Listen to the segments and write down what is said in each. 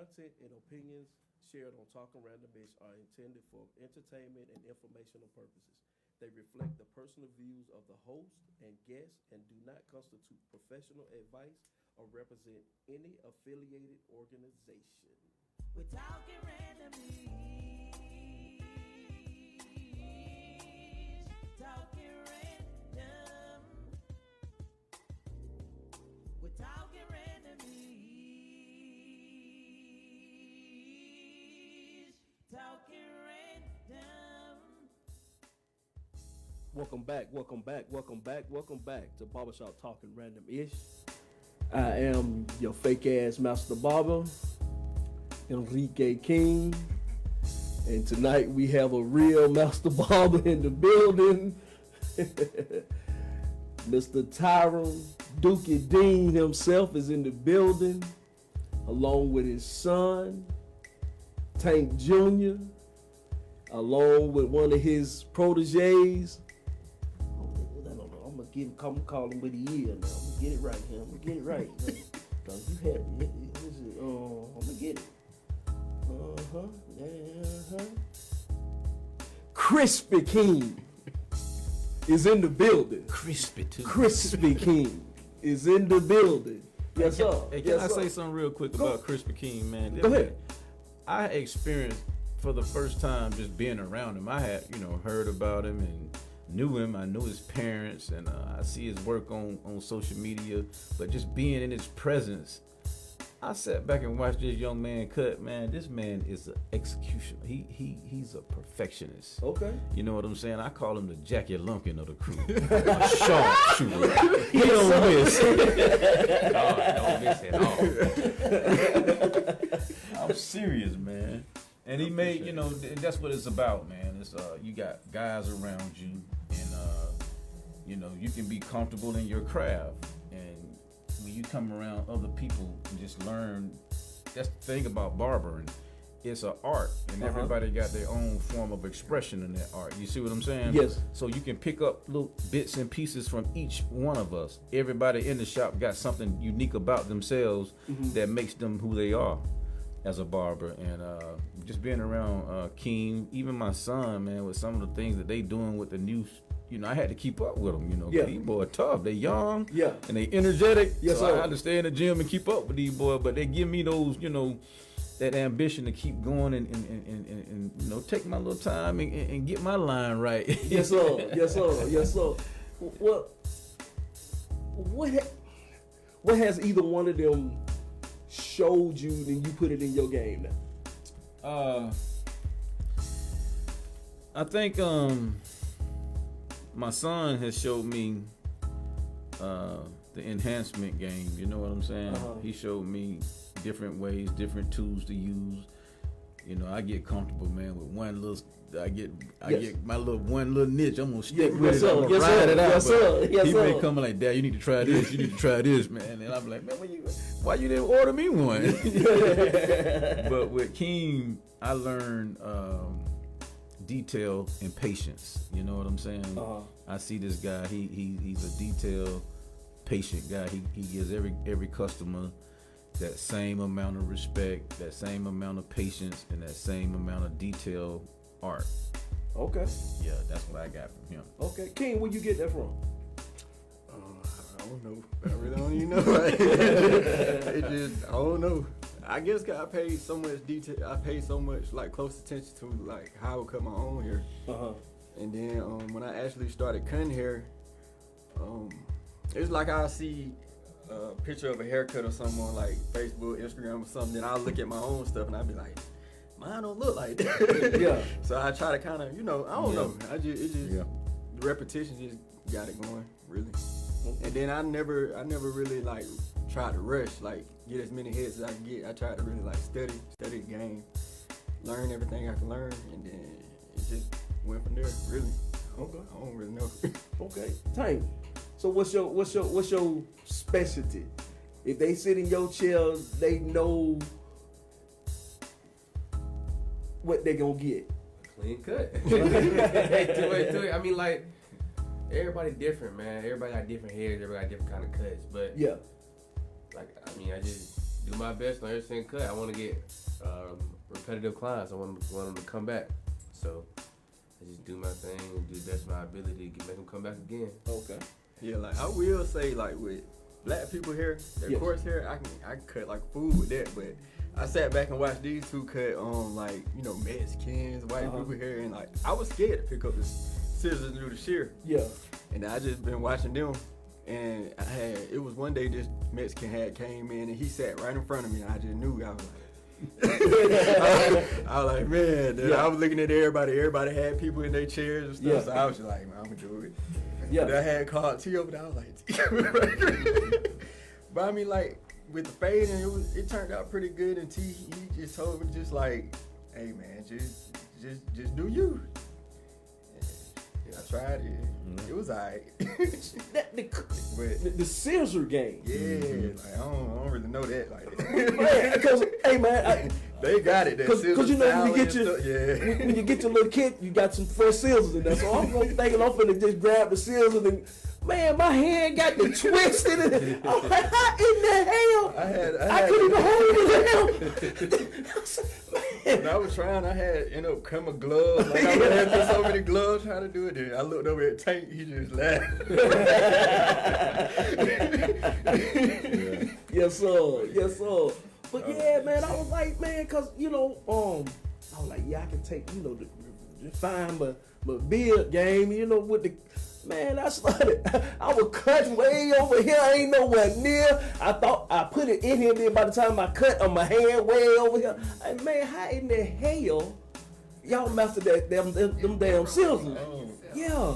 content and opinions shared on Talking Randomish are intended for entertainment and informational purposes. They reflect the personal views of the host and guests and do not constitute professional advice or represent any affiliated organization. We're talking randomly. Talking random. We're talking randomly. Talking random. Welcome back to Barbershop Talking Random-ish. I am your fake ass Master Barber, Enrique Keem. And tonight we have a real Master Barber in the building. Mr. Tyron, Dookie Dean himself is in the building, along with his son, Tank Jr., along with one of his proteges. I don't know. I'm gonna call him what he is now. I'm gonna get it right here. I'm gonna get it right. Cause you had it. I'm gonna get it. Krispy Keem is in the building. Krispy too. Krispy Keem is in the building. Yes, sir. Hey, can I say something real quick about Krispy Keem, man? Go ahead. I experienced for the first time just being around him. I had, heard about him and knew him. I knew his parents, and I see his work on social media. But just being in his presence, I sat back and watched this young man cut. Man, this man is an executioner. He's a perfectionist. Okay. You know what I'm saying? I call him the Jackie Lumpkin of the crew. A sharpshooter. He don't miss. Don't miss at all. I'm serious, man. And he made, that's what it's about, man. It's you got guys around you, and you can be comfortable in your craft. And when you come around other people and just learn, that's the thing about barbering. It's an art, and everybody got their own form of expression in that art. You see what I'm saying? Yes. So you can pick up little bits and pieces from each one of us. Everybody in the shop got something unique about themselves that makes them who they are as a barber. And just being around Keem, even my son, man, with some of the things that they doing with the new, I had to keep up with them. Yeah. These boys tough. They young. Yeah. And they energetic. Yes, so sir. I had to stay in the gym and keep up with these boys. But they give me those, that ambition to keep going and take my little time and get my line right. Yes, sir. Yes, sir. Yes, sir. What has either one of them showed you, then you put it in your game now? I think my son has showed me the enhancement game. You know what I'm saying? He showed me different ways, different tools to use. I get comfortable, man, with one little. I get my one little niche. I'm gonna stick with it. I'm gonna ride it out. Yes, sir. Yes, he sir. may come like, Dad, you need to try this. You need to try this, man. And I'm like, man, why you didn't order me one? But with Keem, I learned detail and patience. You know what I'm saying? I see this guy. He's a detailed, patient guy. He gives every customer that same amount of respect, that same amount of patience, and that same amount of detail art. Okay. Yeah, that's what I got from him. Okay. King, where you get that from? I don't know. I really don't even know. I don't know. I guess 'cause I paid so much detail. I paid so much close attention to how I would cut my own hair. And then when I actually started cutting hair, it's like I see a picture of a haircut or something on Facebook, Instagram or something. Then I'll look at my own stuff and I'll be like, mine don't look like that. Yeah. So I try to kind of, I don't know. The repetition just got it going, really. And then I never really tried to rush, get as many hits as I can get. I tried to really study the game, learn everything I can learn, and then it just went from there. Really. Okay. I don't really know. Okay. Tank. So what's your specialty? If they sit in your chair, they know what they gonna get. Clean cut. I mean, everybody different, man. Everybody got different hairs. Everybody got different kind of cuts. But yeah, I just do my best on every single cut. I want to get repetitive clients. I want them to come back. So I just do my thing and do the best of my ability to make them come back again. Okay. Yeah, like I will say, like with black people hair, their Yes. coarse hair, I can cut like food with that. But I sat back and watched these two cut on like Mexicans, white people hair, and like I was scared to pick up the scissors and do the shear. Yeah. And I just been watching them, and it was one day this Mexican came in and he sat right in front of me, and I just knew I was like. I was like, man, dude, I was looking at everybody. Everybody had people in their chairs and stuff. Yeah. So I was just like, man, I'm gonna do it. Yeah. And I had called T over there. I was like, but I mean, like with the fade, and it turned out pretty good. And T, he just told me just like, hey man, just do you. And I tried it. It was alright. The scissor game. Yeah, like I don't really know that. Like, Man, because hey man, they got it. Because you know when you get your yeah. when you get your little kit, you got some fresh scissors in there. So I'm thinking I'm finna just grab the scissors and man, my hand got the twisted. And I'm like, how in the hell? I couldn't even hold it. When I was trying, I had end up coming gloves. Like I had put so many gloves trying to do it. Then I looked over at Tank. He just laughed. Yes sir, yes sir. But yeah, man, I was like, man, cause I was like, yeah, I can take, define my beard game, with the. Man, I started. I was cut way over here. I ain't nowhere near. I thought I put it in here. Then by the time I cut on my hand, way over here. Hey, man, how in the hell y'all mastered them damn scissors? Yeah.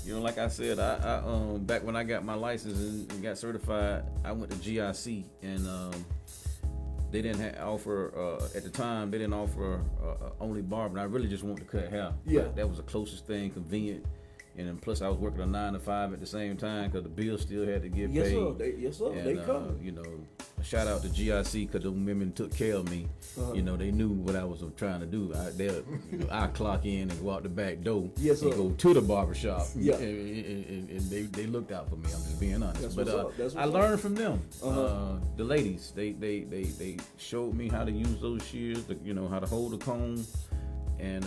Like I said, I back when I got my license and got certified, I went to GIC and they didn't offer at the time. They didn't offer only barber. And I really just wanted to cut hair. Yeah, that was the closest thing, convenient, and then plus I was working a 9 to 5 at the same time because the bills still had to get paid. Yes sir, And, they come. A shout out to GIC because the women took care of me. They knew what I was trying to do. I clock in and go out the back door Yes, and sir. go to the barber shop. Yeah. And they looked out for me. I'm just being honest. That's But what's up. That's I what's learned from them. Uh-huh. The ladies, they showed me how to use those shears, how to hold the comb, and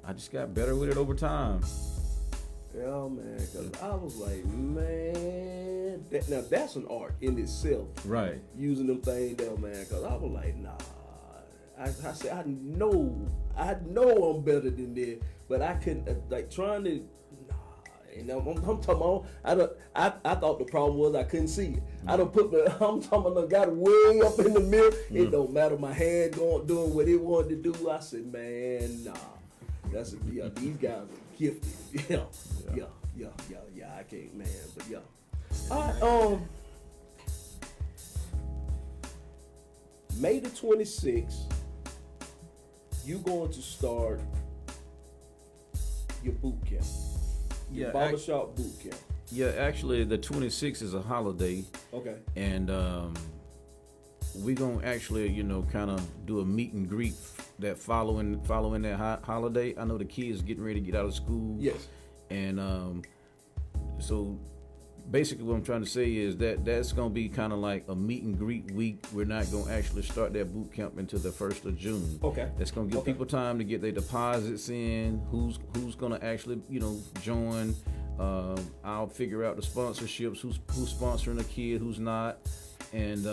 I just got better with it over time. Yeah, man, because I was like, man, now that's an art in itself. Right. Using them things there, man, because I was like, nah. I said, I know I'm better than that, but I couldn't, trying to, nah. And I'm talking about, I thought the problem was I couldn't see it. I done I'm talking about, I got it way up in the mirror. It don't matter, my hand doing what it wanted to do. I said, man, nah. These guys are gifted. Yeah, I can't, man, but yeah. All right, May the 26th, you going to start your boot camp. Your barbershop boot camp. Yeah, actually, the 26th is a holiday. Okay. And we gonna actually, kind of do a meet and greet that following that holiday. I know the kids getting ready to get out of school. Yes. And so basically what I'm trying to say is that's gonna be kind of like a meet and greet week. We're not gonna actually start that boot camp until the 1st of June. Okay. That's gonna give people time to get their deposits in. Who's gonna actually join. I'll figure out the sponsorships. Who's sponsoring a kid, who's not, and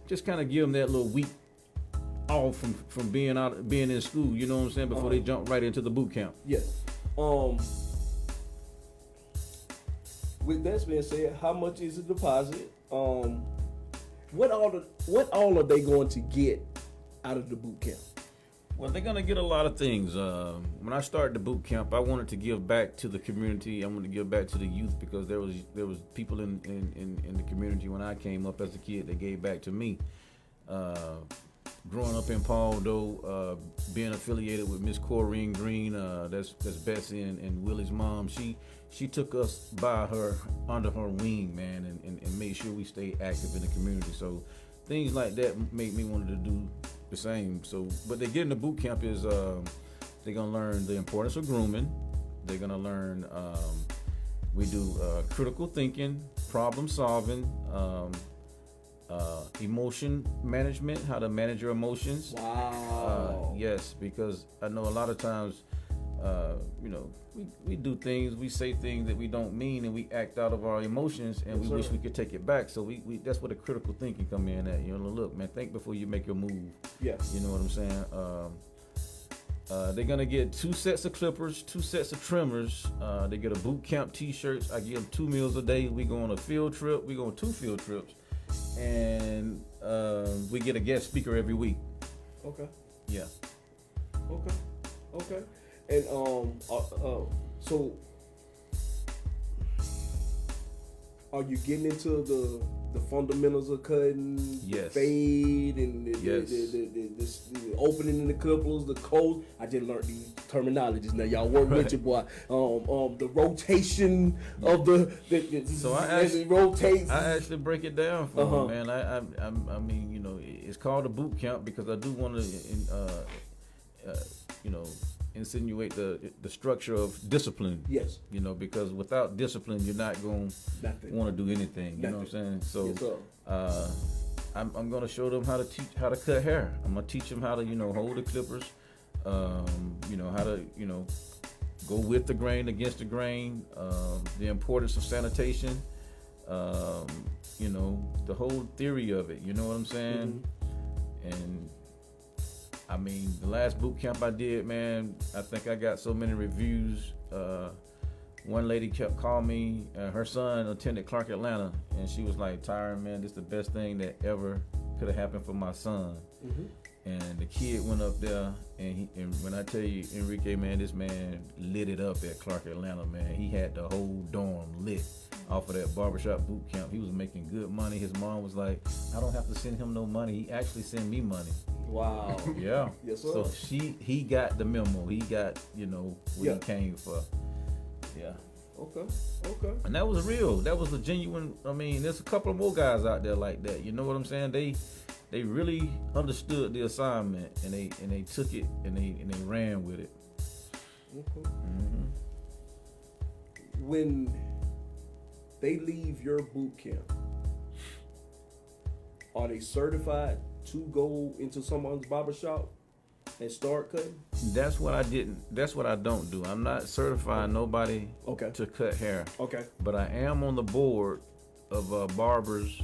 just kind of give them that little week off from being in school. You know what I'm saying? Before they jump right into the boot camp. Yes. With that being said, how much is the deposit? What all are they going to get out of the boot camp? Well, they're gonna get a lot of things. When I started the boot camp, I wanted to give back to the community. I wanted to give back to the youth because there was people in the community when I came up as a kid that gave back to me. Growing up in Paldo, being affiliated with Miss Corrine Green, that's Betsy and Willie's mom. She took us under her wing, man, and made sure we stayed active in the community. So things like that made me want to do the same. So, but they get in the boot camp is they're gonna learn the importance of grooming. They're gonna learn We do critical thinking, problem solving, emotion management, how to manage your emotions. Wow. Yes, because I know a lot of times, we do things, we say things that we don't mean, and we act out of our emotions, and Yes, we wish sir. we could take it back. So we that's where the critical thinking come in at. Look, man, think before you make your move. Yes. You know what I'm saying? They're gonna get 2 sets of clippers, 2 sets of trimmers. They get a boot camp T-shirts. I give them 2 meals a day. We go on a field trip. We go on 2 field trips, and we get a guest speaker every week. Okay. Yeah. Okay. And so are you getting into the fundamentals of cutting, Yes. fade, and the opening in the clippers, the cold? I just learned these terminologies. Now y'all work with your boy. The rotation of the So as it rotates. I actually break it down for Uh-huh. them, man. I mean, it's called a boot camp because I do want to, insinuate the structure of discipline. Yes. Because without discipline, you're not going Nothing. to want to do anything. You know what I'm saying? So, Yes, sir. I'm going to show them how to cut hair. I'm going to teach them how to, hold the clippers. How to, go with the grain, against the grain. The importance of sanitation. The whole theory of it. You know what I'm saying? And I mean, the last boot camp I did, man, I think I got so many reviews. One lady kept calling me. Her son attended Clark Atlanta, and she was like, "Tyron, man, this is the best thing that ever could have happened for my son." And the kid went up there, and when I tell you, Enrique, man, this man lit it up at Clark Atlanta, man. He had the whole dorm lit off of that barbershop boot camp. He was making good money. His mom was like, "I don't have to send him no money. He actually sent me money." Wow. Yeah. Yes, sir. So he got the memo. He got, what Yeah. he came for. Yeah. Okay. And that was real. That was a genuine. I mean, there's a couple of more guys out there like that. You know what I'm saying? They really understood the assignment, and they took it and they ran with it. Okay. When they leave your boot camp, are they certified to go into someone's barbershop and start cutting? That's what I don't do. I'm not certifying nobody Okay. to cut hair. Okay. But I am on the board of Barbers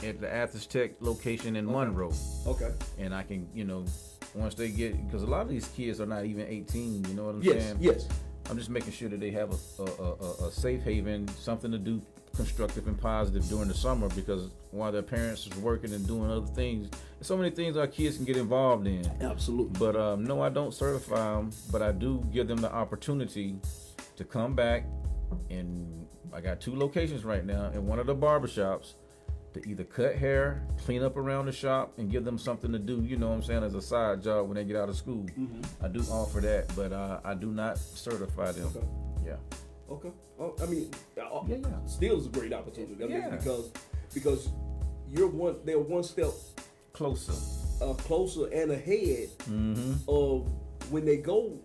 at the Athens Tech location in Monroe. Okay. And I can, once they get, because a lot of these kids are not even 18, you know what I'm Yes. saying? Yes. I'm just making sure that they have a safe haven, something to do constructive and positive during the summer, because while their parents is working and doing other things, there's so many things our kids can get involved in. Absolutely. But no, I don't certify them, but I do give them the opportunity to come back. And I got 2 locations right now in one of the barbershops to either cut hair, clean up around the shop, and give them something to do, you know what I'm saying, as a side job when they get out of school. I do offer that, but I do not certify them. Okay. Yeah. Okay. I mean, Yeah. still is a great opportunity. I mean, Yeah. because they're one step Closer. closer and ahead Mm-hmm. of when they go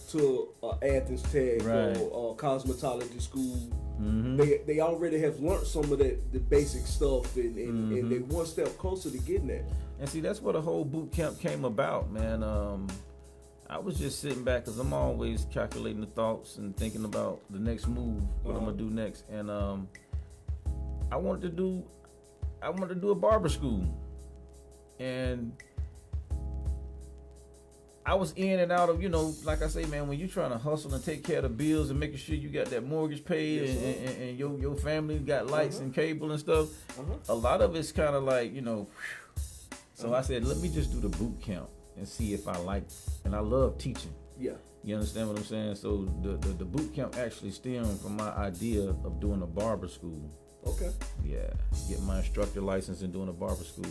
to Athens Tech Right. or cosmetology school. Mm-hmm. They already have learned some of the basic stuff, and they're one step closer to getting that. And see, that's what the whole boot camp came about, man. I was just sitting back because I'm always calculating the thoughts and thinking about the next move, what I'm gonna do next. And I wanted to do a barber school, and I was in and out of, like I say, man, when you're trying to hustle and take care of the bills and making sure you got that mortgage paid, Yes, sir. and your family got lights and cable and stuff, a lot of it's kind of like, So I said, let me just do the boot camp and see if I like, and I love teaching. Yeah. You understand what I'm saying? So the boot camp actually stemmed from my idea of doing a barber school. Okay. Yeah, getting my instructor license and doing a barber school.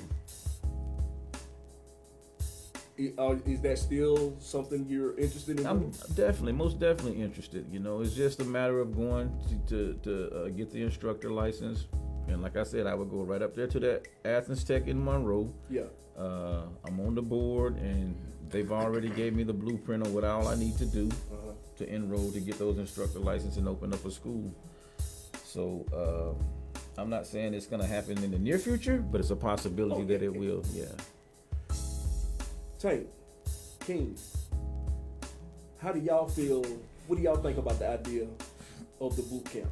Is that still something you're interested in? I'm most definitely interested. It's just a matter of going to get the instructor license. And like I said, I would go right up there to that Athens Tech in Monroe. Yeah. I'm on the board, and they've already gave me the blueprint of what all I need to do to enroll to get those instructor license and open up a school. So I'm not saying it's gonna happen in the near future, but it's a possibility that it will. Yeah. Tank, Keem, how do y'all feel? What do y'all think about the idea of the boot camp?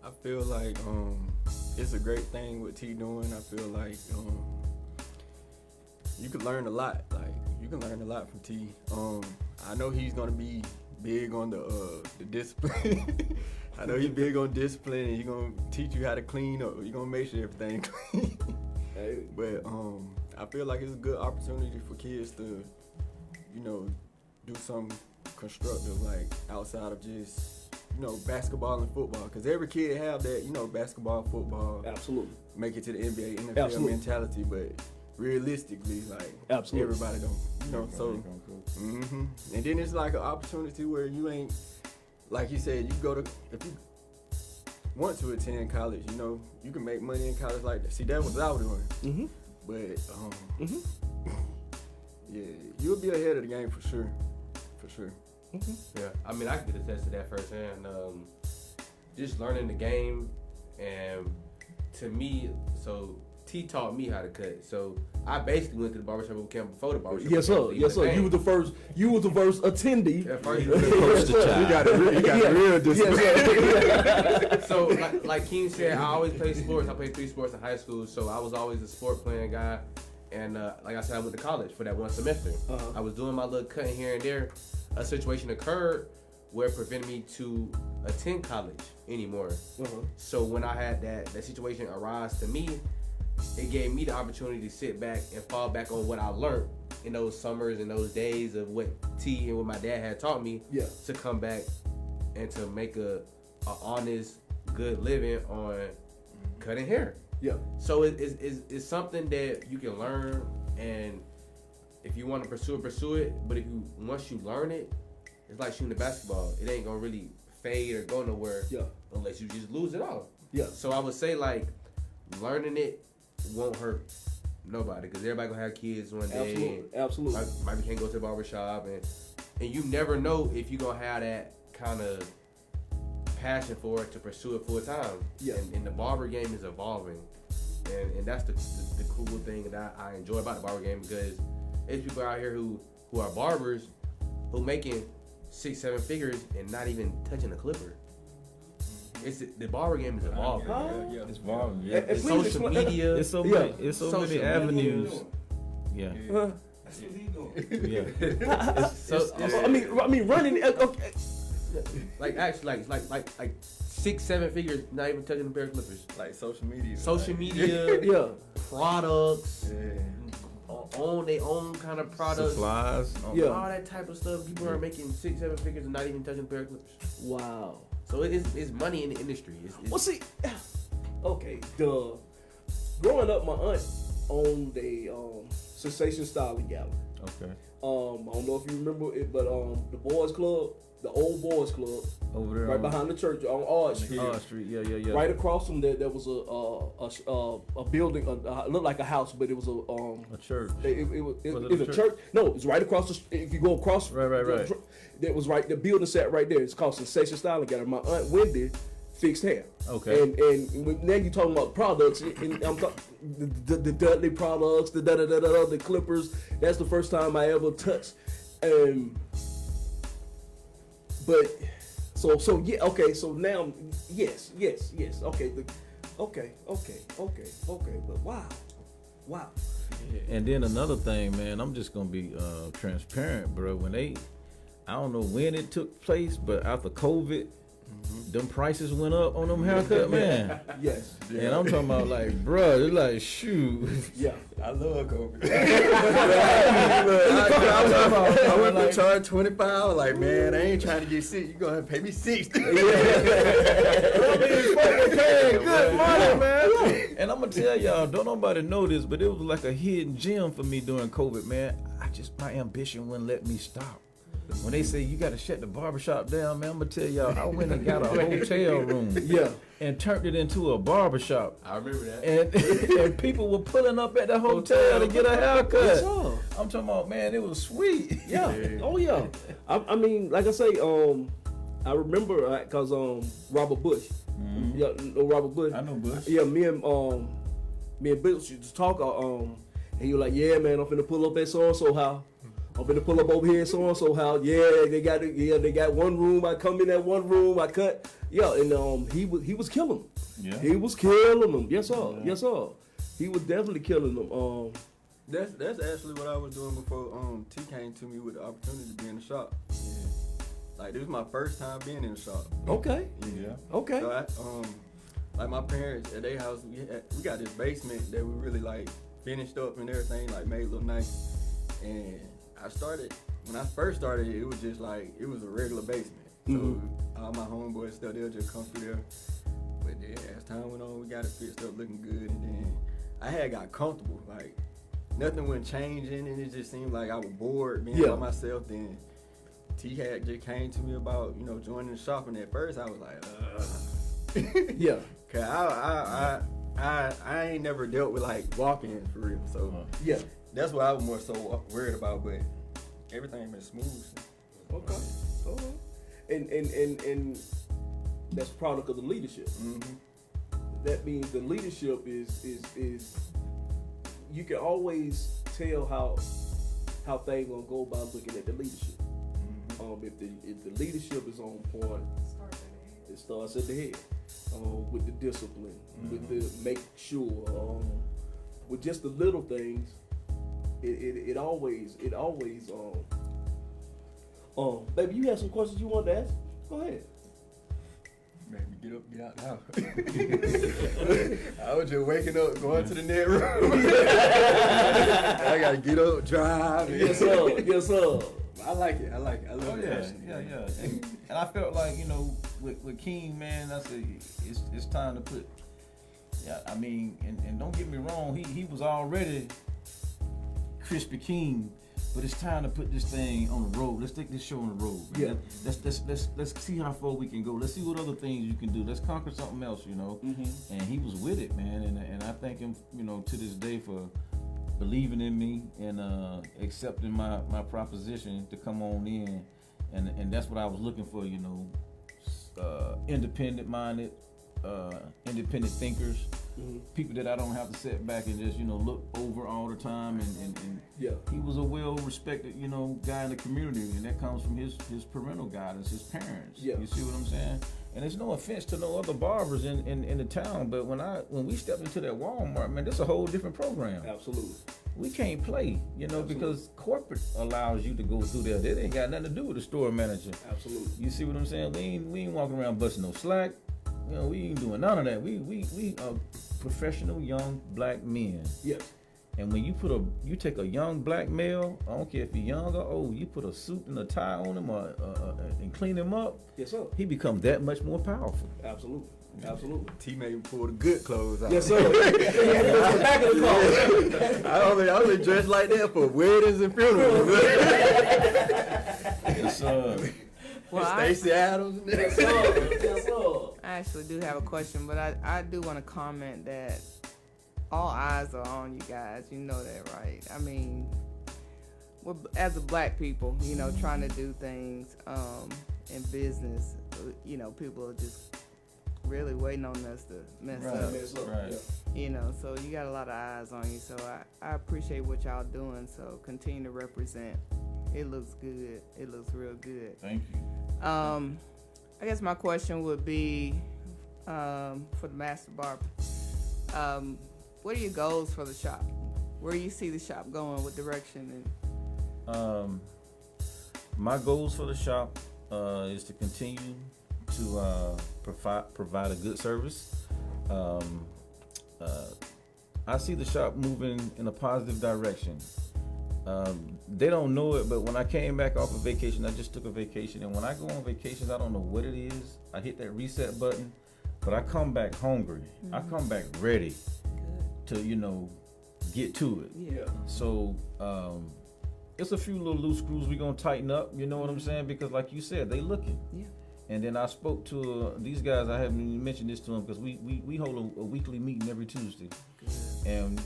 I feel like it's a great thing what T doing. I feel like you could learn a lot. Like you can learn a lot from T. I know he's gonna be big on the discipline. I know he's big on discipline, and he's gonna teach you how to clean up. You're gonna make sure everything clean. Hey. But I feel like it's a good opportunity for kids to, do something constructive, like outside of just, basketball and football. Because every kid have that, basketball, football. Absolutely. Make it to the NBA, NFL Absolutely. mentality, but realistically, like Absolutely. everybody don't, so. Mm-hmm. And then it's like an opportunity where you ain't, like you said, you go to, if you want to attend college, you can make money in college like that. See, that was what I was doing. Mm-hmm. But yeah, you'll be ahead of the game for sure. For sure. Yeah, I mean, I can attest to that firsthand. Just learning the game, and to me, so T taught me how to cut. So I basically went to the barbershop boot camp before the barbershop. Yes, sir. boot camp. Yes, sir. You was the first. You was the first attendee. At first, Yes, sir. You got a real discipline. Yes, sir. So, like Keem said, I always played sports. I played 3 sports in high school, so I was always a sport playing guy. And like I said, I went to college for that one semester. Uh-huh. I was doing my little cutting here and there. A situation occurred where it prevented me to attend college anymore. Uh-huh. So when I had that situation arise to me, it gave me the opportunity to sit back and fall back on what I learned in those summers and those days of what T and what my dad had taught me. Yeah. To come back and to make a honest, good living on cutting hair. Yeah. So it's something that you can learn, and if you want to pursue it. But once you learn it, it's like shooting a basketball. It ain't gonna really fade or go nowhere. Yeah. Unless you just lose it all. Yeah. So I would say like learning it won't hurt nobody, because everybody gonna have kids one day. Absolutely. Absolutely. Maybe can't go to the barbershop, and you never know if you gonna have that kind of passion for it to pursue it full time. Yeah. And the barber game is evolving, and that's the cool thing that I enjoy about the barber game, because there's people out here who are barbers who making 6-7 figures and not even touching a clipper. The barber game is evolving. Yeah. It's evolving. Yeah. And It's please social explain- media. It's so Yeah. many. It's so Social many media. avenues. Yeah. That's what he doing. Yeah. So I mean, running. Okay. like actually like 6-7 figures, not even touching a pair of clippers. Like social media. Social media, Yeah. products, Yeah. own their own kind of products. Supplies. Yeah. All that type of stuff. People are making 6-7 figures and not even touching a pair of clippers. Wow. So it's money in the industry. It's Well, see, okay, growing up, my aunt owned a Sensation Styling Gallery. Okay. I don't know if you remember it, but the boys club, the old boys club, Over there. right behind the church on Ard Street. Street. Yeah. Right across from there was a building, looked like a house, but it was A church. it Was was it a a church? church. No, it's right across the street. If you go across, Right. That was right. The building sat right there. It's called Sensation Styling Gallery. My aunt Wendy fixed hair. Okay. And now you're talking about products, and I'm talking the Dudley products, the clippers. That's the first time I ever touched. But so yeah, okay. So now, yes. Okay, but wow. And then another thing, man, I'm just gonna be transparent, bro. I don't know when it took place, but after COVID, them prices went up on them haircut, man. Yes. And I'm talking about like, bro, it's like, shoot. Yeah. I love COVID. I I went to charge 25. Like, man, I ain't trying to get sick. You gonna have to pay me 60. Good money, man. And I'm gonna tell y'all, don't nobody know this, but it was like a hidden gem for me during COVID, man. My ambition wouldn't let me stop. When they say you gotta shut the barbershop down, man, I'm gonna tell y'all, I went and got a hotel room. Yeah. And turned it into a barbershop. I remember that. And people were pulling up at the hotel to get a haircut. Yes, sir. I'm talking about, man, it was sweet. Yeah. Oh yeah. I mean, like I say, I remember because Robert Bush, yeah, Robert Bush. I know Bush. Yeah, me and Bush used to talk. And he was like, "Yeah, man, I'm finna pull up at so and so house. I'm finna pull up over here at so and so house. Yeah, they got one room. I come in that one room. I cut. Yeah, and he was killing them. Yeah. He was killing them. Yes, sir. Yeah. Yes, sir. He was definitely killing them. That's actually what I was doing before T came to me with the opportunity to be in the shop. Yeah. Like this was my first time being in the shop. Okay. Yeah. Okay. So like my parents at their house, we got this basement that we really like finished up and everything, like made it look nice. And when I first started, it was just like it was a regular basement. So all my homeboys stuff, they'll just come through there. But then as time went on, we got it fixed up, looking good, and then I had got comfortable. Like nothing went changing, and it just seemed like I was bored being by myself. Then T had just came to me about joining the shop, and at first I was like, yeah, cause I ain't never dealt with like walking for real, so yeah, that's what I was more so worried about. But everything been smooth. Okay. And that's product of the leadership. Mm-hmm. That means the leadership is you can always tell how things gonna go by looking at the leadership. Mm-hmm. If the leadership is on point, it starts at the head. With the discipline, with the make sure, with just the little things, it always. Baby, you had some questions you wanted to ask? Go ahead. Made me get up, get out the house. I was just waking up, going to the net room. I gotta get up, drive. Yes, sir. Yes, sir. I like it. I love it. Yeah. And I felt like, with Keem, man, I said it's time to put. Yeah, I mean, and don't get me wrong, he was already Krispy Keem, but it's time to put this thing on the road. Let's take this show on the road. Man. Yeah. Let's see how far we can go. Let's see what other things you can do. Let's conquer something else, Mm-hmm. And he was with it, man. And I thank him, to this day for believing in me and accepting my proposition to come on in, and that's what I was looking for, independent-minded, independent thinkers, people that I don't have to sit back and just look over all the time, and he was a well-respected guy in the community, and that comes from his parental guidance, his parents. You see what I'm saying? And it's no offense to no other barbers in the town, but when we stepped into that Walmart, man, that's a whole different program. Absolutely. We can't play, because corporate allows you to go through there. That ain't got nothing to do with the store manager. Absolutely. You see what I'm saying? We ain't walking around busting no slack. We ain't doing none of that. We are professional young black men. Yes. And when you take a young black male, I don't care if he's young or old, you put a suit and a tie on him and clean him up. Yes, sir. He becomes that much more powerful. Absolutely. Absolutely. T made me pull the good clothes out. Yes, sir. The back of the car. I only dressed like that for weddings and funerals. Yes, sir. Well, Stacey Adams. Yes, sir. Yes, sir. I actually do have a question, but I do want to comment that all eyes are on you guys. You know that, right? I mean, as a black people, trying to do things in business, people are just really waiting on us to mess up. Right. So you got a lot of eyes on you. So I appreciate what y'all doing. So continue to represent. It looks good. It looks real good. Thank you. I guess my question would be for the Master Barber. What are your goals for the shop? Where do you see the shop going? What direction? My goals for the shop is to continue to provide a good service. I see the shop moving in a positive direction. They don't know it, but when I came back off of vacation, I just took a vacation, and when I go on vacations, I don't know what it is. I hit that reset button, but I come back hungry. Mm-hmm. I come back ready to, get to it. Yeah. So it's a few little loose screws we're gonna tighten up. You know what I'm saying? Because like you said, they looking. Yeah. And then I spoke to these guys. I haven't even mentioned this to them because we hold a weekly meeting every Tuesday, and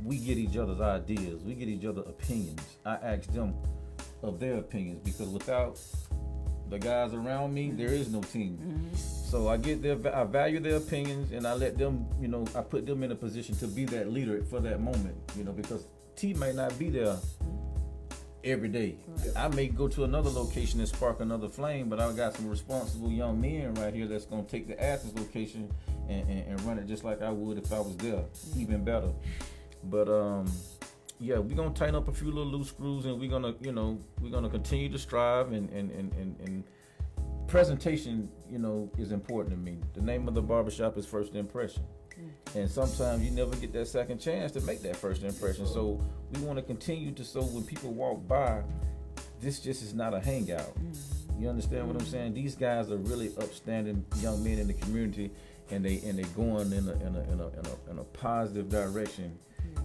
we get each other's ideas. We get each other opinions. I ask them of their opinions because without the guys around me, there is no team. So I value their opinions, and I let them, I put them in a position to be that leader for that moment, because T might not be there every day. I may go to another location and spark another flame, but I got some responsible young men right here that's gonna take the Athens location and run it just like I would if I was there, even better. But we're gonna tighten up a few little loose screws, and we're gonna continue to strive and presentation, is important to me. The name of the barbershop is First Impression. And sometimes you never get that second chance to make that first impression. So we want to continue so when people walk by, this just is not a hangout. You understand what I'm saying? These guys are really upstanding young men in the community, and they going in a positive direction.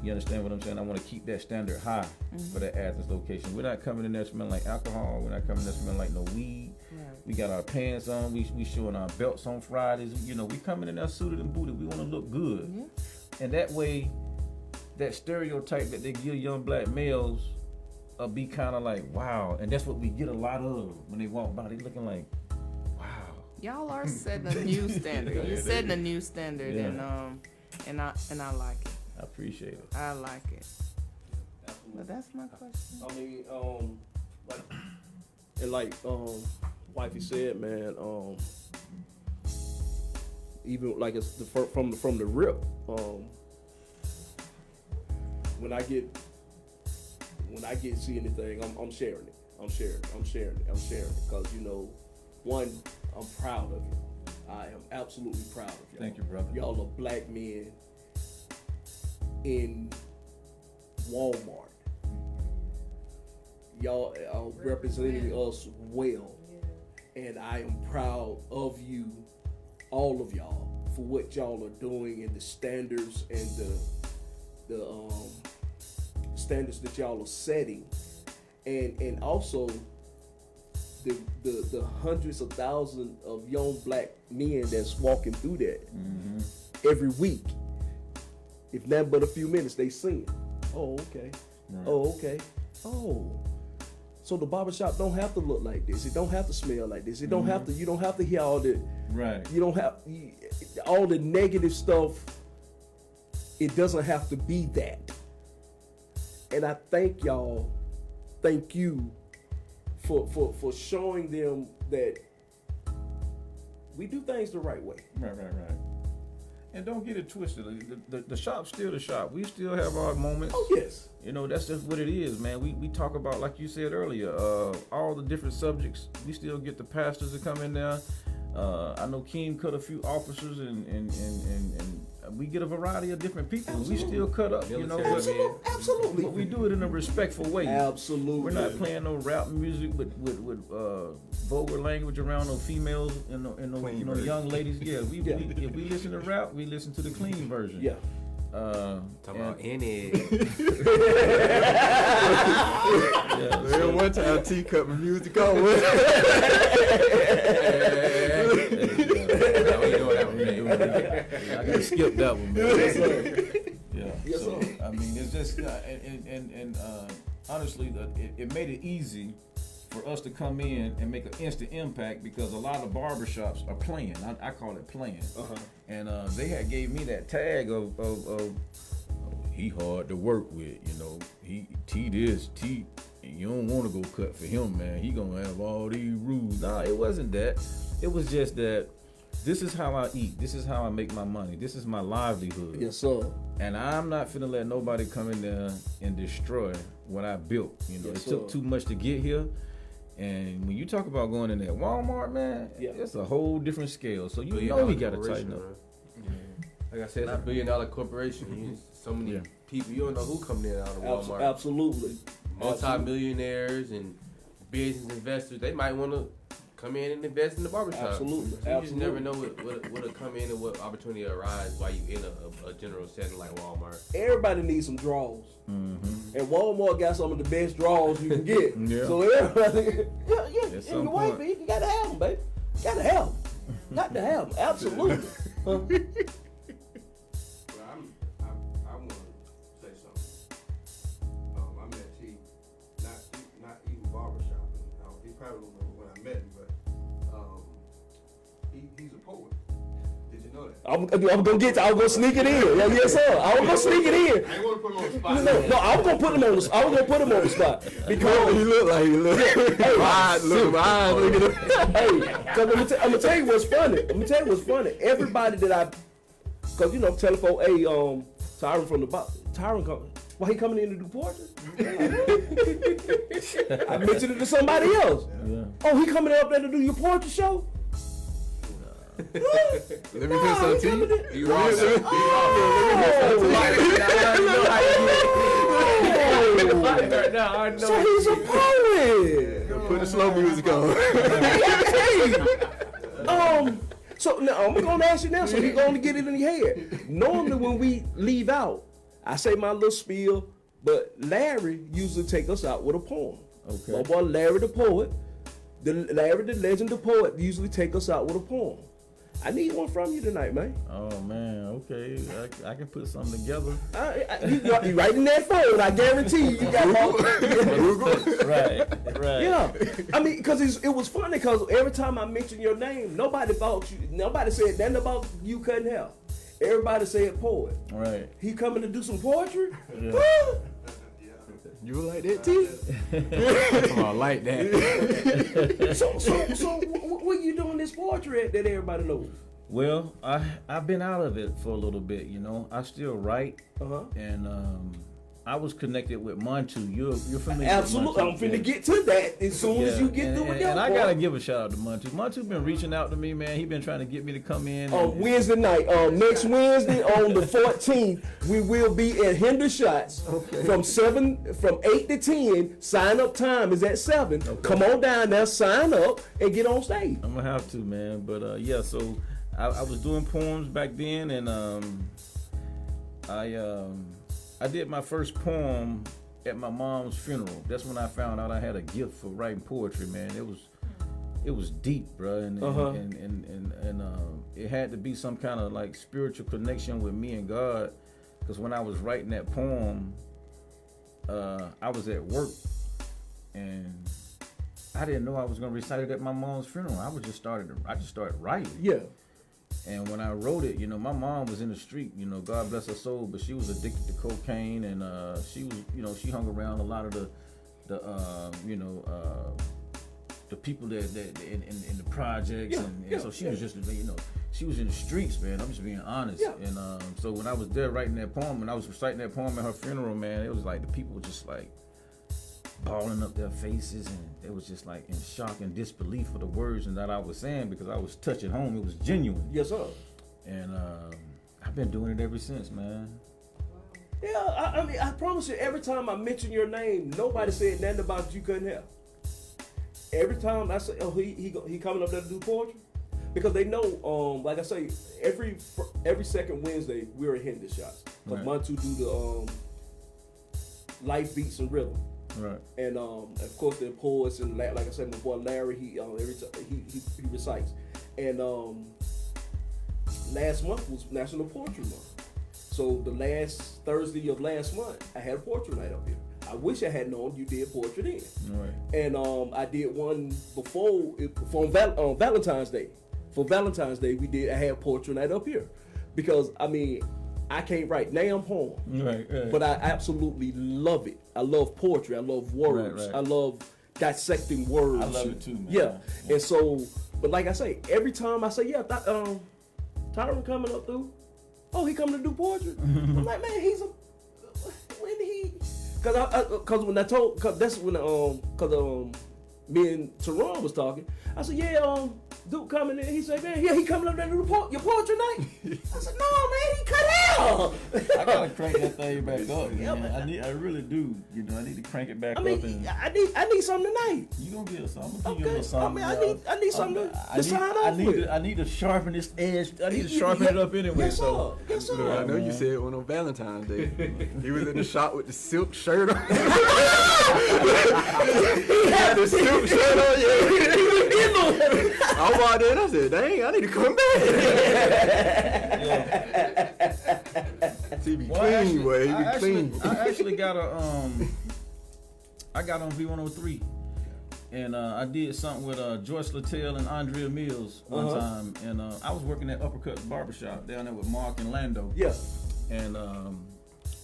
You understand what I'm saying? I want to keep that standard high for that Athens location. We're not coming in there smelling like alcohol. We're not coming in there smelling like no weed. We got our pants on. We showing our belts on Fridays. We coming in there suited and booted. We want to look good. And that way, that stereotype that they give young black males be kind of like, wow. And that's what we get a lot of when they walk by. They looking like, wow. Y'all are setting a new standard. You're setting a new standard, and I like it. I appreciate it. I like it. But that's my question. I mean, like wifey said, man, even like it's from the rip, when I get see anything, I'm sharing it. I'm sharing it. Because one, I'm proud of you. I am absolutely proud of you. Thank you, brother. Y'all are black men in Walmart. Y'all are representing us well. And I am proud of you, all of y'all, for what y'all are doing and the standards and the standards that y'all are setting, and also the hundreds of thousands of young black men that's walking through that every week. If nothing but a few minutes, they sing. Oh, okay. Right. Oh, okay. Oh. So the barbershop don't have to look like this. It don't have to smell like this. It don't have to. You don't have to hear all the. Right. You don't have all the negative stuff. It doesn't have to be that. And I thank y'all. Thank you for showing them that we do things the right way. Right. And don't get it twisted. The shop's still the shop. We still have our moments. Oh, yes. That's just what it is, man. We talk about, like you said earlier, all the different subjects. We still get the pastors to come in there. I know Keem cut a few officers, and we get a variety of different people. Absolutely. We still cut up, Absolutely. But we do it in a respectful way. Absolutely. We're not playing no rap music with vulgar language around no females and no young ladies. Yeah, if we listen to rap, we listen to the clean version. Yeah. Talk about in it. One time T cut my music on. I gotta skip that one, man. Yes, sir. Yeah. Yes, So sir. I mean, it's just and honestly, it made it easy for us to come in and make an instant impact because a lot of barbershops are playing. I call it playing. And they had gave me that tag of he hard to work with, he this, you don't want to go cut for him, man. He gonna have all these rules. Nah, it wasn't that. It was just that this is how I eat. This is how I make my money. This is my livelihood. Yes, sir. And I'm not finna let nobody come in there and destroy what I built. Yes, It sir. took too much to get here. And when you talk about going in that Walmart, man, it's a whole different scale. So we gotta tighten up. Like I said, it's $1 billion corporation. So many people, you don't know who coming in out of Walmart. Absolutely. Multi-millionaires and business investors, they might want to come in and invest in the barbershop. Absolutely. So you just never know what'll come in and what opportunity will arise while you in a general setting like Walmart. Everybody needs some draws. And Walmart got some of the best draws you can get. Yeah. So everybody, and some your wife, point. you gotta have them, baby. Gotta have them. Got to have them. Absolutely. Well, I want to say something. I met T, not even barbershop. He probably don't remember when I met him, but he's a poet. Did you know that? I'm gonna sneak it in. Yeah, yes, sir. I was gonna sneak it in. I ain't want to put him on the spot. No, I was gonna put him on the spot because He look like he look. Eyes, look at him. hey, cause I'm gonna tell you what's funny. Everybody that cause you know, telephone, hey, Tyron from the box. Tyron coming. Why he coming in to do poetry? I mentioned it to somebody else. Yeah. Oh, he coming up there to do your poetry show? Let me hear some to you. So he's a poet. Put the slow music on. So now I'm gonna ask you now, so you're gonna get it in your head. Normally when we leave out, I say my little spiel, but Larry usually take us out with a poem. Okay. My boy Larry the poet, Larry the legend the poet usually take us out with a poem. I need one from you tonight, man. Oh man, okay. I can put something together. You right in that phone, I guarantee you got all. Right. Yeah, I mean, because it was funny because every time I mentioned your name, nobody said nothing about you cutting hair. Everybody said poet. Right. He coming to do some poetry? Yeah. You like that, T? Come on, like that. So what you doing this poetry at that everybody knows? Well, I've been out of it for a little bit, you know. I still write, and I was connected with Montu. You're familiar Absolutely. with Montu? I'm finna get to that as soon as you get through with that. And I gotta give a shout out to Montu. Montu been reaching out to me, man. He been trying to get me to come in. Wednesday night, next Wednesday on the 14th, we will be at Hinder Shots from 8 to 10. Sign up time is at 7. Okay. Come on down there, sign up, and get on stage. I'm gonna have to, man. But yeah, so I was doing poems back then, and I did my first poem at my mom's funeral. That's when I found out I had a gift for writing poetry, man. It was deep, bro, and it had to be some kind of like spiritual connection with me and God, because when I was writing that poem, I was at work, and I didn't know I was gonna recite it at my mom's funeral. I just started writing. Yeah. And when I wrote it, you know, my mom was in the street, you know, God bless her soul, but she was addicted to cocaine, and she was, you know, she hung around a lot of the people that in the projects, and so she was just, you know, she was in the streets, man. I'm just being honest. Yeah. And so when I was there writing that poem, when I was reciting that poem at her funeral, man, it was like the people were just like balling up their faces, and they was just like in shock and disbelief for the words and that I was saying, because I was touching home. It was genuine. Yes, sir. And I've been doing it ever since, man. Yeah, I mean, I promise you, every time I mention your name, nobody said nothing about you couldn't help. Every time I say, oh, he coming up there to do poetry, because they know, like I say, every second Wednesday we're at Hinder Shots, because Montu do the life beats and rhythm. Right. And of course the poets, and like I said, my boy Larry, he recites. And last month was National Poetry Month. So the last Thursday of last month, I had a poetry night up here. I wish I had known you did poetry then. Right. And I did one before on Valentine's Day. For Valentine's Day, I had poetry night up here, because I mean, I can't write damn poem, Right. but I absolutely love it. I love poetry. I love words. Right. I love dissecting words. I love it too, man. Yeah. And so, but like I say, every time I say, yeah, Tyron coming up through. Oh, he coming to do poetry. I'm like, man, that's when me and Tyron was talking. I said, yeah, dude coming in. He said, man, yeah, he coming up there to do your poetry night. I said, no, man, he cut out. I gotta crank that thing back up, man. I really do. You know, I need to crank it back up. And I need something tonight. You gonna get something? Okay. You get something. I need something to sign off with. I need to sharpen this edge. I need to sharpen it up anyway. Yes, so. sir. Yes, sir. Look, I know you said one on Valentine's Day. He was in the shop with the silk shirt on. He had the silk shirt on. Yeah. I walked in. I said, "Dang, I need to come back." He be clean, boy. He be clean. I actually got I got on V103. and I did something with Joyce Littell and Andrea Mills one time, and I was working at Uppercut Barbershop down there with Mark and Lando. Yeah. And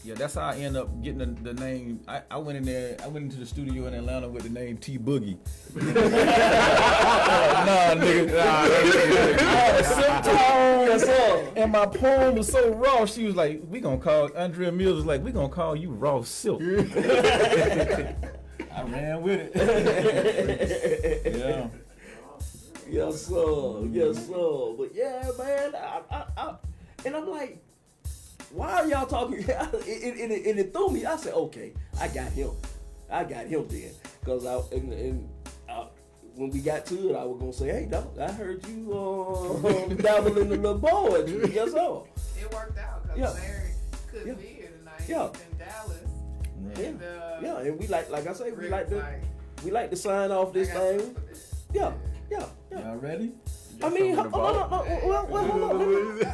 yeah, that's how I end up getting the name. I went in there. I went into the studio in Atlanta with the name T Boogie. Nah, nigga. And my poem was so raw. She was like, "We gonna call Andrea Mills was like, we gonna call you Raw Silk." I ran with it. Yeah. Yes, sir. Yes, sir. But yeah, man. And I'm like, why are y'all talking? It threw me. I said, okay, I got him then. Because when we got to it, I was going to say, hey, dog, I heard you dabble in the little poetry. Yes, sir. It worked out because Larry couldn't be here tonight. Yeah. He's in Dallas. Yeah. And, and we like I say, we like to sign off this I got thing. something for this. Yeah. Y'all ready? I mean, hold on. Hold on.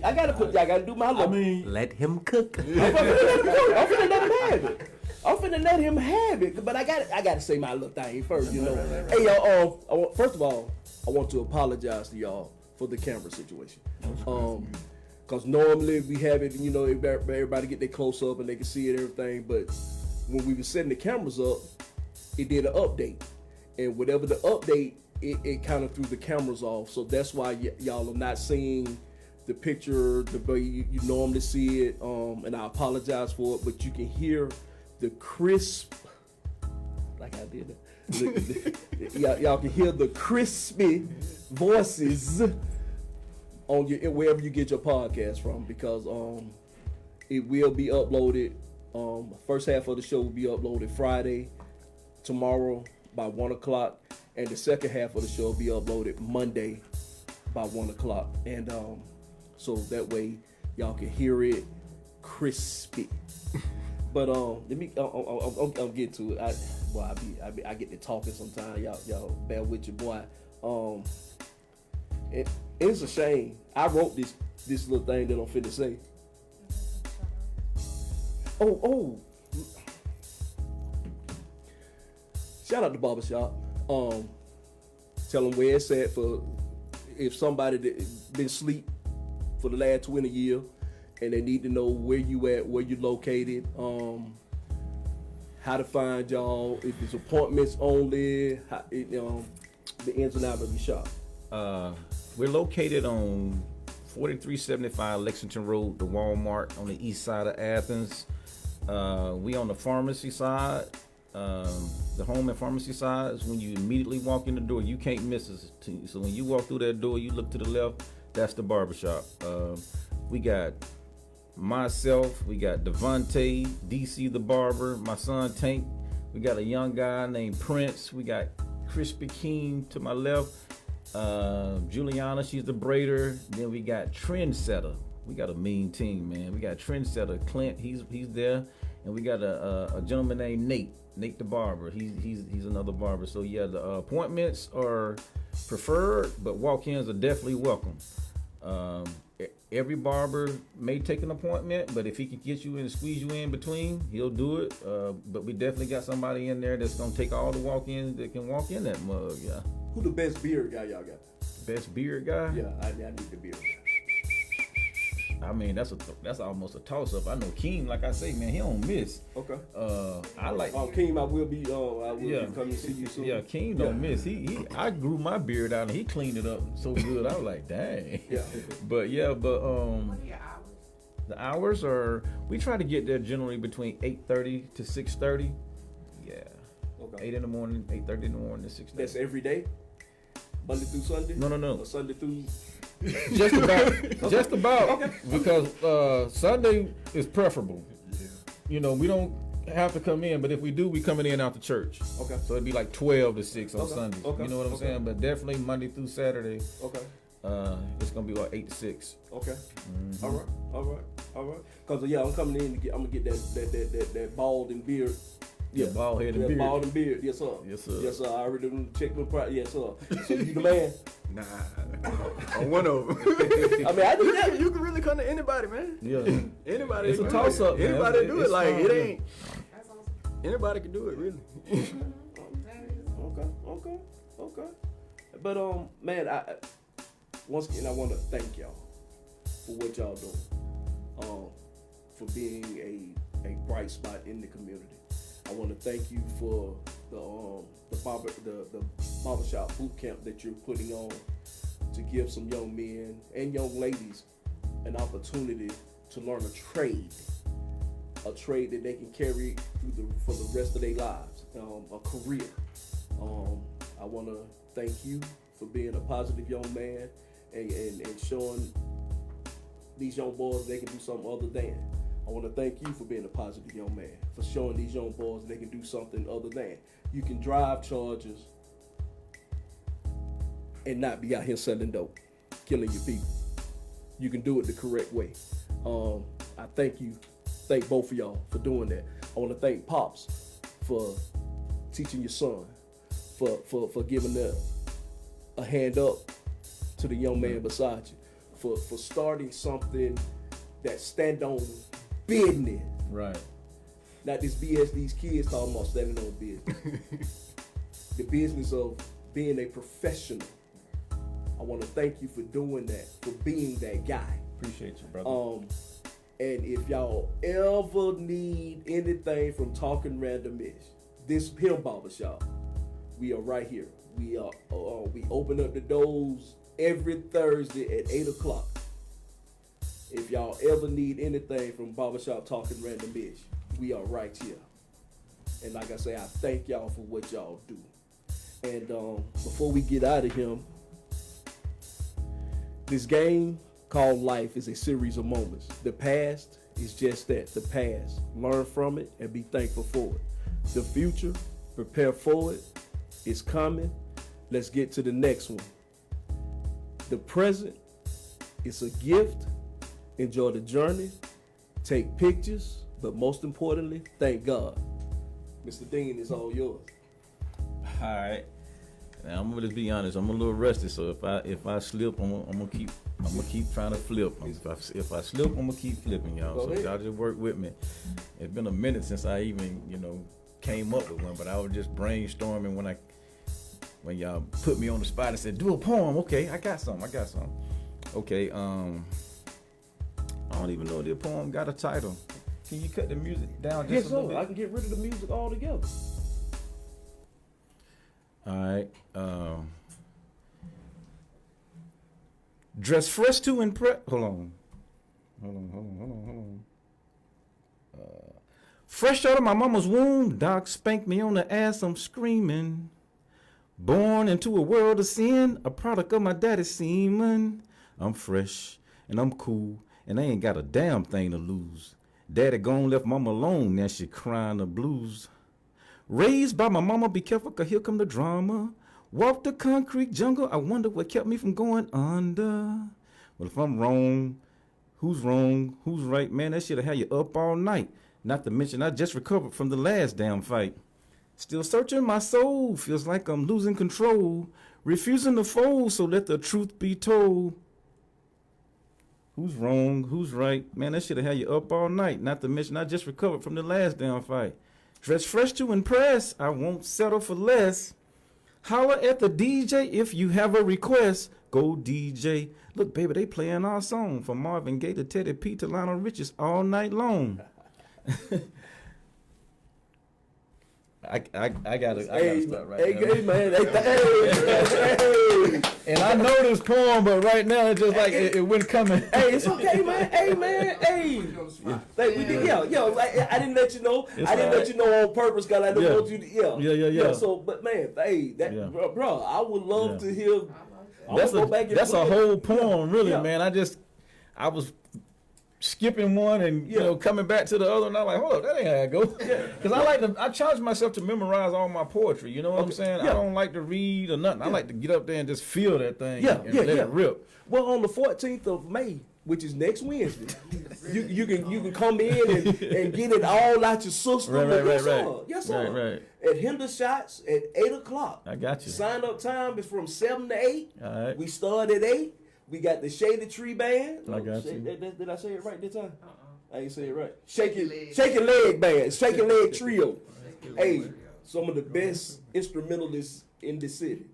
I gotta do my look. Let him cook. I'm finna let him have it. But I gotta say my little thing first, you know. Hey, y'all. First of all, I want to apologize to y'all for the camera situation. Cause normally we have it, you know, everybody get their close up and they can see it and everything. But when we were setting the cameras up, it did an update, and whatever the update, it kind of threw the cameras off. So that's why y'all are not seeing the picture the way you normally see it. And I apologize for it, but you can hear the crisp, like I did. Y'all can hear the crispy voices on your wherever you get your podcast from, because it will be uploaded. First half of the show will be uploaded Friday, tomorrow by 1 o'clock, and the second half of the show will be uploaded Monday by 1 o'clock, and so that way y'all can hear it crispy. But let me I'll get to it. I get to talking sometimes. Y'all bear with your boy. It's a shame. I wrote this little thing that I'm finna say. Oh. Shout out to Barbershop. Tell them where it's at for if somebody that been asleep for the last 20 years and they need to know where you at, where you located, how to find y'all, if it's appointments only, the ins and outs of your shop. We're located on 4375 Lexington Road, the Walmart on the east side of Athens. We on the pharmacy side. The home and pharmacy side is when you immediately walk in the door. You can't miss us. So when you walk through that door, you look to the left, that's the barbershop. We got myself, we got Devontae, DC the barber, my son Tank. We got a young guy named Prince. We got Krispy Keem to my left. Juliana, she's the braider. Then we got Trendsetter. We got a mean team, man. We got Trendsetter Clint. He's there, and we got a gentleman named Nate the barber. He's another barber. So yeah, the appointments are preferred, but walk-ins are definitely welcome. Every barber may take an appointment, but if he can get you in and squeeze you in between, he'll do it. But we definitely got somebody in there that's gonna take all the walk-ins that can walk in that mug. Yeah. Who the best beard guy y'all got? Best beard guy? Yeah, I need the beard. I mean, that's almost a toss-up. I know Keem, like I say, man, he don't miss. Okay. I like. Keem, I will be coming to see you soon. Yeah, Keem don't miss. I grew my beard out and he cleaned it up so good. I was like, dang. Yeah. But What are your hours? The hours are, we try to get there generally between 8:30 to 6:30. Yeah. Okay. 8 in the morning, 8:30 in the morning to 6:30. That's every day? Monday through Sunday? No. Or Sunday through... Just about. Okay. Because Sunday is preferable. Yeah. You know, we don't have to come in, but if we do, we coming in out the church. Okay. So it'd be like 12 to 6 on Okay. Sundays. Okay. You know what I'm saying? But definitely Monday through Saturday. Okay. It's gonna be about 8 to 6. Okay. Mm-hmm. All right. Cause I'm coming in to I'm gonna get that bald and beard. Yeah, bald head and beard. Bald and beard. Yes, sir. Yes, sir. Yes, sir. I already checked my price. Yes, sir. So you the man? Nah, on one of them. I mean, I do that. You can really come to anybody, man. Yeah. Anybody. It's a toss-up, man. Anybody do it. It's Like fun, it yeah. ain't. That's awesome. Anybody can do it, really. That is Okay. But man, once again I want to thank y'all for what y'all doing. For being a bright spot in the community. I want to thank you for the barbershop boot camp that you're putting on to give some young men and young ladies an opportunity to learn a trade that they can carry for the rest of their lives, a career. I want to thank you for being a positive young man and showing these young boys they can do something other than. I want to thank you for being a positive young man, for showing these young boys they can do something other than. You can drive Chargers and not be out here selling dope, killing your people. You can do it the correct way. I thank both of y'all for doing that. I want to thank Pops for teaching your son, for giving a hand up to the young man beside you, for starting something that stand on business. Right. Not this BS these kids talking about standing on business. The business of being a professional. I want to thank you for doing that, for being that guy. Appreciate you, brother. And if y'all ever need anything from Talking Randomish, this here barbershop, we are right here. We open up the doors every Thursday at 8 o'clock. If y'all ever need anything from Barbershop Talking Randomish, we are right here. And like I say, I thank y'all for what y'all do. And before we get out of here, this game called life is a series of moments. The past is just that, the past. Learn from it and be thankful for it. The future, prepare for it. It's coming. Let's get to the next one. The present is a gift. Enjoy the journey. Take pictures. But most importantly, thank God. Mr. Dean, it's all yours. All right. Now I'm gonna be honest. I'm a little rusty, so if I slip, I'm gonna keep trying to flip. If I slip, I'm gonna keep flipping, y'all. So y'all just work with me. It's been a minute since I even came up with one, but I was just brainstorming when y'all put me on the spot and said do a poem. Okay, I got some. Okay, I don't even know if the poem got a title. Can you cut the music down just a little bit? I can get rid of the music altogether. All right. Dress fresh to impress. Hold on. Fresh out of my mama's womb, Doc spanked me on the ass, I'm screaming. Born into a world of sin, a product of my daddy's semen. I'm fresh and I'm cool and I ain't got a damn thing to lose. Daddy gone left mama alone, now she crying the blues. Raised by my mama, be careful, cause here come the drama. Walk the concrete jungle, I wonder what kept me from going under. Well, if I'm wrong, who's right? Man, that shit'll have you up all night. Not to mention, I just recovered from the last damn fight. Still searching my soul, feels like I'm losing control. Refusing to fold, so let the truth be told. Who's wrong, who's right? Man, that shit'll have you up all night. Not to mention, I just recovered from the last damn fight. Dress fresh to impress, I won't settle for less. Holler at the DJ if you have a request. Go DJ. Look, baby, they playing our song from Marvin Gaye to Teddy P to Lionel Richards all night long. I gotta start right now. Hey, man. Hey. And I know this poem, but right now it's just like it wasn't coming. Hey, it's okay, man. Hey, man. Hey. Like, we did, I didn't let you know. Let you know on purpose, cause I didn't want you to. Yeah. So, but man, hey, bro, I would love to hear. That's a whole poem, really, man. I was skipping one and coming back to the other, and I'm like, hold up, that ain't how I go. Because I challenge myself to memorize all my poetry. You know what I'm saying? I don't like to read or nothing. I like to get up there and just feel that thing and let it rip. Well, on the 14th of May, which is next Wednesday, you can come in and get it all out your system. Right. Yes, sir. Right. At Hinder Shots at 8 o'clock. I got you. Sign up time is from 7 to 8. All right. We start at 8. We got the Shady Tree Band. I got you. Did I say it right this time? I ain't say it right. Shaking Leg Band. Shaking Leg Trio. Hey, some of the best instrumentalists in the city.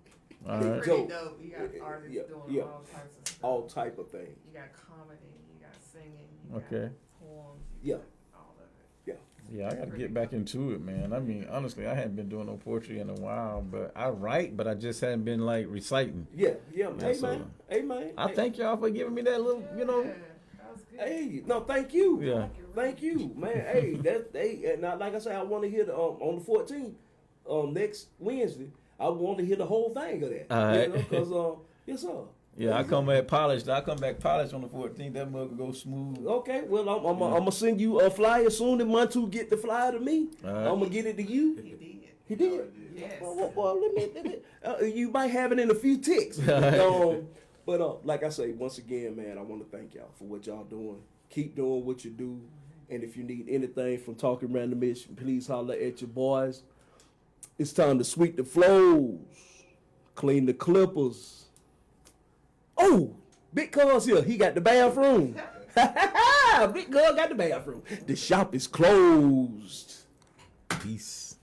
All They right. dope. Dope. You got artists Yeah, doing yeah. all types of stuff. All type of things. You got comedy, you got singing, you Okay. got poems, Yeah. got all of it. Yeah, I gotta get back into it, man. I mean, honestly, I hadn't been doing no poetry in a while, but I write, but I just hadn't been like reciting. Yeah. Yeah, Hey so- man. Hey man. I Hey. thank y'all for giving me that little, you know. Yeah, that was good. Hey, no, thank you. Yeah. Thank you, man. Hey, and like I said, I want to hear the on the 14th, next Wednesday. I want to hear the whole thing of that. All right. You know, cause yes sir. Yeah, I come back polished. I come back polished on the 14th. That mug will go smooth. Okay, well I'm gonna send you a flyer soon as Montu get the flyer to me. All right. I'm gonna get it to you. He did. He did. Yes. Well, let me you might have it in a few ticks. But like I say, once again, man, I want to thank y'all for what y'all doing. Keep doing what you do. And if you need anything from Talking Randomish, please holler at your boys. It's time to sweep the floors, clean the clippers. Oh, Big Cuz here. He got the bathroom. Big Cuz got the bathroom. The shop is closed. Peace.